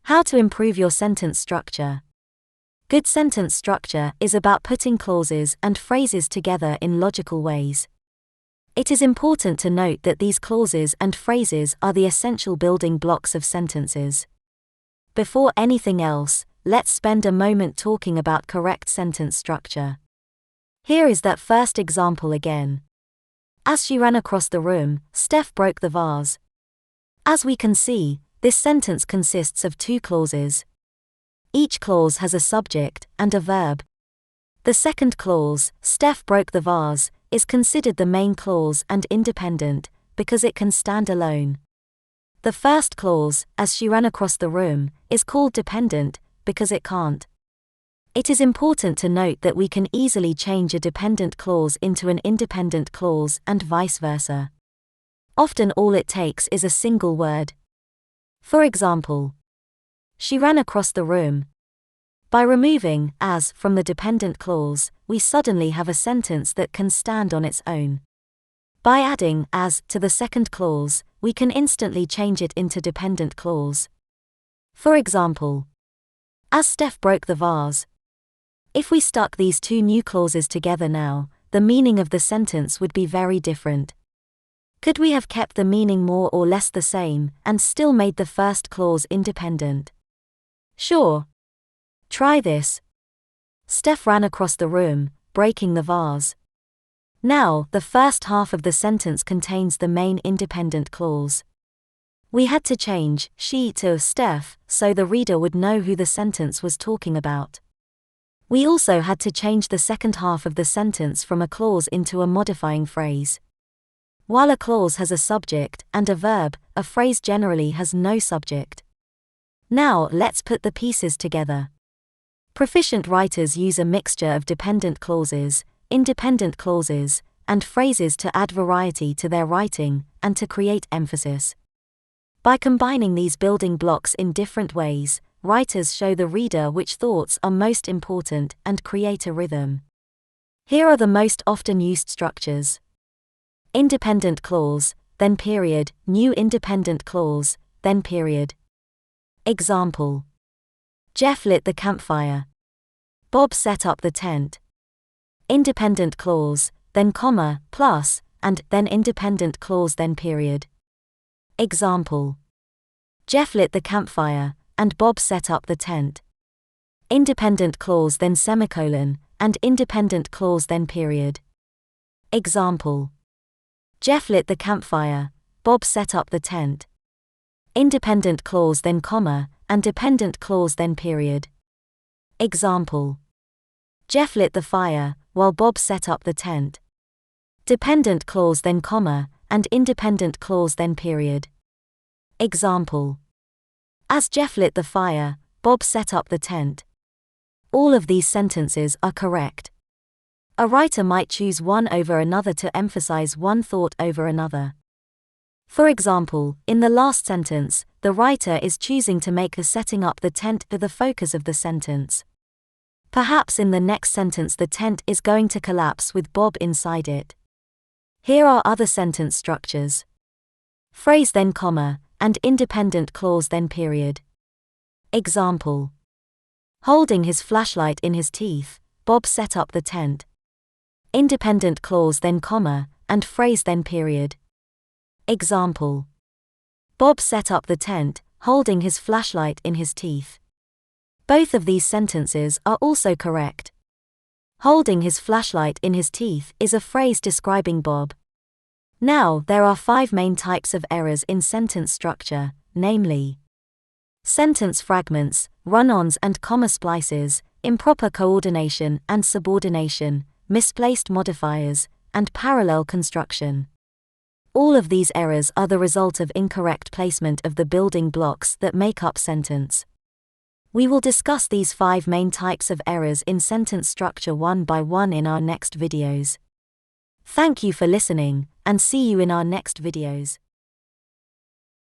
How to improve your sentence structure. Good sentence structure is about putting clauses and phrases together in logical ways. It is important to note that these clauses and phrases are the essential building blocks of sentences. Before anything else, let's spend a moment talking about correct sentence structure. Here is that first example again. As she ran across the room, Steph broke the vase. As we can see, this sentence consists of two clauses. Each clause has a subject and a verb. The second clause, Steph broke the vase, is considered the main clause and independent, because it can stand alone. The first clause, as she ran across the room, is called dependent, because it can't. It is important to note that we can easily change a dependent clause into an independent clause and vice versa. Often all it takes is a single word. For example, she ran across the room. By removing as from the dependent clause, we suddenly have a sentence that can stand on its own. By adding as to the second clause, we can instantly change it into dependent clause. For example, as Steph broke the vase. If we stuck these two new clauses together now, the meaning of the sentence would be very different. Could we have kept the meaning more or less the same and still made the first clause independent? Sure. Try this. Steph ran across the room, breaking the vase. Now, the first half of the sentence contains the main independent clause. We had to change she to Steph so the reader would know who the sentence was talking about. We also had to change the second half of the sentence from a clause into a modifying phrase. While a clause has a subject and a verb, a phrase generally has no subject. Now, let's put the pieces together. Proficient writers use a mixture of dependent clauses, independent clauses, and phrases to add variety to their writing and to create emphasis. By combining these building blocks in different ways, writers show the reader which thoughts are most important and create a rhythm. Here are the most often used structures. Independent clause, then period, new independent clause, then period. Example. Jeff lit the campfire. Bob set up the tent. Independent clause, then comma, plus, and then independent clause then period. Example. Jeff lit the campfire, and Bob set up the tent. Independent clause then semicolon, and independent clause then period. Example. Jeff lit the campfire, Bob set up the tent. Independent clause then comma, and dependent clause then period. Example. Jeff lit the fire, while Bob set up the tent. Dependent clause then comma, and independent clause then period. Example. As Jeff lit the fire, Bob set up the tent. All of these sentences are correct. A writer might choose one over another to emphasize one thought over another. For example, in the last sentence, the writer is choosing to make the setting up the tent the focus of the sentence. Perhaps in the next sentence the tent is going to collapse with Bob inside it. Here are other sentence structures. Phrase then comma, and independent clause then period. Example. Holding his flashlight in his teeth, Bob set up the tent. Independent clause then comma, and phrase then period. Example. Bob set up the tent, holding his flashlight in his teeth. Both of these sentences are also correct. Holding his flashlight in his teeth is a phrase describing Bob. Now, there are 5 main types of errors in sentence structure, namely sentence fragments, run-ons and comma splices, improper coordination and subordination, misplaced modifiers, and parallel construction. All of these errors are the result of incorrect placement of the building blocks that make up sentence. We will discuss these 5 main types of errors in sentence structure one by one in our next videos. Thank you for listening, and see you in our next videos.